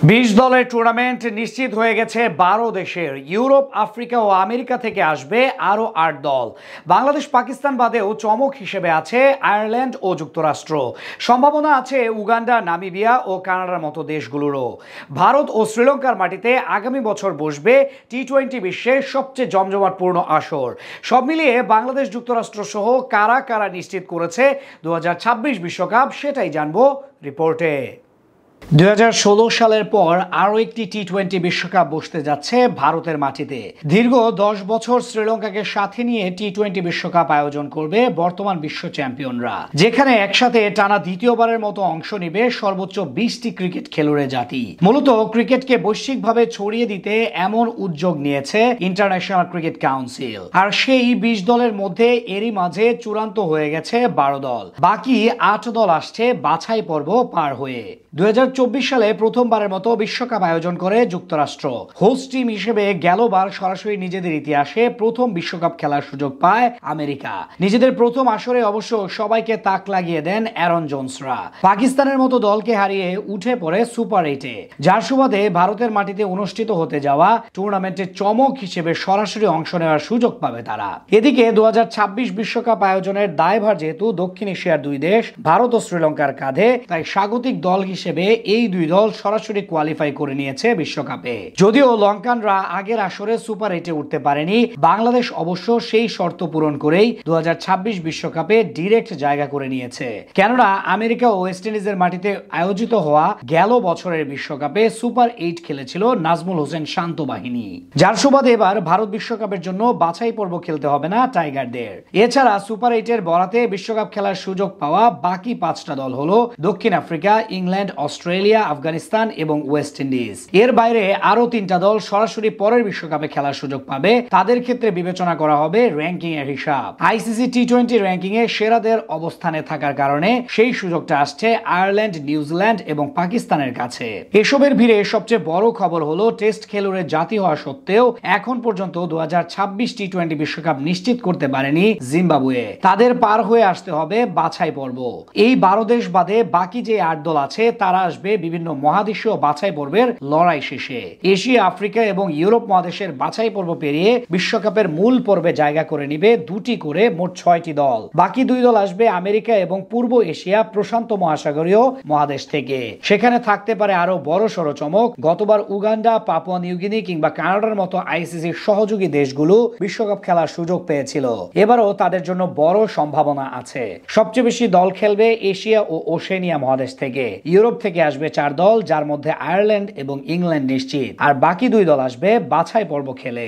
20 দলের টুর্নামেন্ট নিশ্চিত হয়ে গেছে 12 দেশের। ইউরোপ, আফ্রিকা ও আমেরিকা থেকে আসবে আরও 8 দল। বাংলাদেশ, পাকিস্তান বাদেও চমক হিসেবে আছে আয়ারল্যান্ড ও যুক্তরাষ্ট্র। সম্ভাবনা আছে উগান্ডা, নামিবিয়া ও কানাডার মতো দেশগুলোরও। ভারত ও শ্রীলঙ্কার মাটিতে আগামী বছর বসবে টি-20 বিশ্বের সবচেয়ে জমজমাটপূর্ণ আসর। সব মিলিয়ে বাংলাদেশ, যুক্তরাষ্ট্র সহ কারা কারা নিশ্চিত করেছে 2026 বিশ্বকাপ, সেটাই জানবো রিপোর্টে। 2016 সালের পর আরও একটি টি-20 বিশ্বকাপ বসতে যাচ্ছে ভারতের মাটিতে। দীর্ঘ 10 বছর শ্রীলঙ্কাকে সাথে নিয়ে টি-20 বিশ্বকাপ আয়োজন করবে বর্তমান বিশ্ব চ্যাম্পিয়নরা, যেখানে একসাথে টানা দ্বিতীয়বারের মতো অংশ নিবে সর্বোচ্চ 20টি ক্রিকেট খেলুড়ে জাতি। মূলত ক্রিকেটকে বৈশ্বিকভাবে ছড়িয়ে দিতে এমন উদ্যোগ নিয়েছে ইন্টারন্যাশনাল ক্রিকেট কাউন্সিল। আর সেই 20 দলের মধ্যে এরই মাঝে চূড়ান্ত হয়ে গেছে 12 দল। বাকি 8 দল আসছে বাছাই পর্ব পার হয়ে। 2024 সালে প্রথমবারের মতো বিশ্বকাপ আয়োজন করে যুক্তরাষ্ট্র। হোস্ট টিম হিসেবে গেলবার সরাসরি নিজেদের ইতিহাসে প্রথম বিশ্বকাপ খেলার সুযোগ পায় আমেরিকা। নিজেদের প্রথম আসরে অবশ্য সবাইকে তাক লাগিয়ে দেন অ্যারন জোন্সরা। পাকিস্তানের মতো দলকে হারিয়ে উঠে পড়ে সুপার 8-এ, যার সুবাদে ভারতের মাটিতে অনুষ্ঠিত হতে যাওয়া টুর্নামেন্টের চমক হিসেবে সরাসরি অংশ নেওয়ার সুযোগ পাবে তারা। এদিকে 2026 বিশ্বকাপ আয়োজনের দায়ভার যেহেতু দক্ষিণ এশিয়ার দুই দেশ ভারত ও শ্রীলঙ্কার কাঁধে, তাই স্বাগতিক দল হিসেবে এই দুই দল সরাসরি কোয়ালিফাই করে নিয়েছে বিশ্বকাপে। যদিও লঙ্কানরা আগের আসরে সুপার 8-এ উঠতে পারেনি, বাংলাদেশ অবশ্য সেই শর্ত পূরণ করেই 2026 বিশ্বকাপে ডিরেক্ট জায়গা করে নিয়েছে। কেননা আমেরিকা ও ওয়েস্ট ইন্ডিজের মাটিতে আয়োজিত হওয়া গেল বছরের বিশ্বকাপে সুপার 8 খেলেছিল নাজমুল হোসেন শান্ত বাহিনী, যার সুবাদে এবার ভারত বিশ্বকাপের জন্য বাছাই পর্ব খেলতে হবে না টাইগারদের। এছাড়া সুপার 8-এর বরাতে বিশ্বকাপ খেলার সুযোগ পাওয়া বাকি 5টা দল হলো দক্ষিণ আফ্রিকা, ইংল্যান্ড, অস্ট্রেলিয়া, আফগানিস্তান এবং ওয়েস্ট ইন্ডিজ। এর বাইরে আরো 3টা দল সরাসরি পরের বিশ্বকাপে খেলার সুযোগ পাবে। তাদের ক্ষেত্রে বিবেচনা করা হবে র্যাঙ্কিং এর হিসাব। আইসিসি টি-20 র্যাঙ্কিং এ সেরাদের অবস্থানে থাকার কারণে সেই সুযোগটা আসছে আয়ারল্যান্ড, নিউজিল্যান্ড এবং পাকিস্তানের কাছে। এসবের ভিড়ে সবচেয়ে বড় খবর হলো টেস্ট খেলুড়ে জাতি হওয়া সত্ত্বেও এখন পর্যন্ত 2026 টি-20 বিশ্বকাপ নিশ্চিত করতে পারেনি জিম্বাবুয়ে। তাদের পার হয়ে আসতে হবে বাছাই পর্ব। এই 12 দেশ বাদে বাকি যে 8 দল আছে তারা আসবে বিভিন্ন মহাদেশীয় বাছাই পর্বের লড়াই শেষে। এশিয়া, আফ্রিকা এবং ইউরোপ মহাদেশের বাছাই পর্ব পেরিয়ে বিশ্বকাপের মূল পর্বে জায়গা করে নিবে 2টি করে মোট 6টি দল। বাকি 2 দল আসবে আমেরিকা এবং পূর্ব এশিয়া প্রশান্ত মহাসাগরীয় মহাদেশ থেকে। সেখানে থাকতে পারে আরো বড় সড় চমক। গতবার উগান্ডা, পাপুয়া নিউগিনি কিংবা কানাডার মতো আইসিসির সহযোগী দেশগুলো বিশ্বকাপ খেলার সুযোগ পেয়েছিল। এবারও তাদের জন্য বড় সম্ভাবনা আছে। সবচেয়ে বেশি দল খেলবে এশিয়া ও ওশেনিয়া মহাদেশ থেকে। ইউরোপ থেকে আসবে 4 দল, যার মধ্যে আয়ারল্যান্ড এবং ইংল্যান্ড নিশ্চিত, আর বাকি 2 দল আসবে বাছাই পর্ব খেলে।